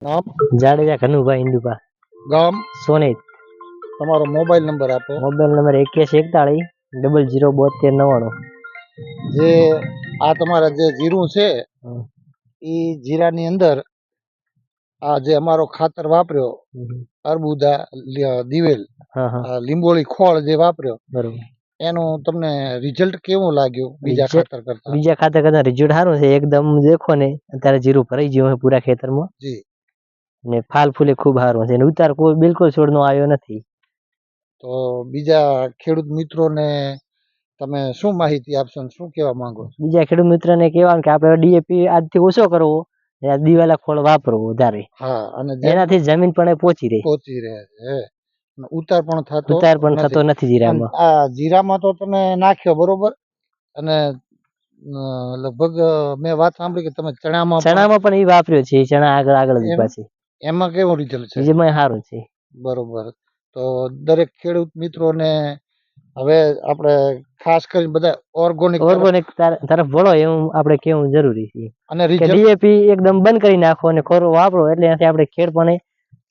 નામ જાડેજા કનુભાઈ ઇન્દુભા ગામ સોનેત તમારો મોબાઈલ નંબર આપો. મોબાઈલ નંબર 8141 00 72 99 જે આ તમારા જે જીરું છે એ જીરાની અંદર આ જે અમારો ખાતર વાપર્યો અર્બુદા દિવેલ હા હા આ લીંબોળી ખોળ જે વાપર્યો બરોબર. એનું તમને રિઝલ્ટ કેવું લાગ્યું બીજા ખાતર કરતા? બીજા ખાતર કરતા રિઝલ્ટ સારું છે એકદમ. દેખો ને અત્યારે જીરું ભરાઈ ગયું છે પૂરા ખેતરમાં જી. ને ફાલ ફૂલે ખૂબ સારું છે. ઉતાર કોઈ બિલકુલ છોડનો આવ્યો નથી. તો બીજા ખેડૂત મિત્રોને તમે શું માહિતી આપશો ને શું કહેવા માંગો છો? બીજા ખેડૂત મિત્રને કહેવાનું કે આપણે ડીએપી આજથી ઓછો કરવો, દિવાલા ખોળ વાપરવો વધારે. હા, અને એનાથી જમીન પણ પહોંચી રહે છે. ઉતાર પણ થતો નથી જીરામાં. આ જીરામાં તો તમે નાખ્યો બરોબર, અને લગભગ મેં વાત સાંભળી કે તમે ચણામાં પણ એ વાપર્યો છે. ચણા આગળ પાછી એમાં કેવું રિઝલ્ટ છે? એમાં સારું છે. બરોબર. તો દરેક ખેડૂત મિત્રોને હવે આપણે ખાસ કરીને બધા ઓર્ગોનિક તરફ વળો એવું આપણે કેવું જરૂરી છે. અને ડીએપી એકદમ બંધ કરી નાખો અને ખોરો વાપરો એટલે એનાથી આપણે ખેડ પણ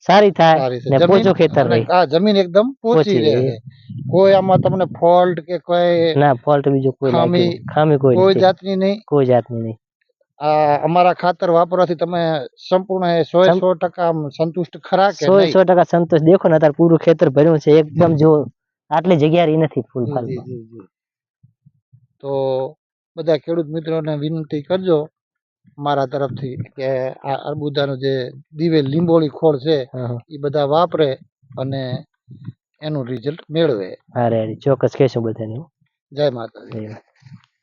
સારી થાય ને પોચો ખેતર રહે. જમીન એકદમ પોચી રહે. કોઈ આમાં તમને ફોલ્ટ કે કોઈ ના ફોલ્ટ બીજો કોઈ ખામી કોઈ જાતની નહીં. કોઈ જાતની નહીં. આ અમારા ખાતર વાપરવાથી તમે સંપૂર્ણ 100% સંતુષ્ટ ખરા કે નહીં? 100% સંતોષ. દેખો ને અત્યારે પૂરું ખેતર ભર્યું છે એકદમ. જો આટલી જગ્યા રહી નથી ફૂલ ફાલમાં. તો બધા ખેડૂત મિત્રોને વિનંતી કરજો મારા તરફથી કે આ અર્બુદાનું જે દિવેલ લીંબોળી ખોળ છે એ બધા વાપરે અને એનું રિઝલ્ટ મેળવે. હા રે ચોક્કસ કહેશું બધાને. જય માતાજી.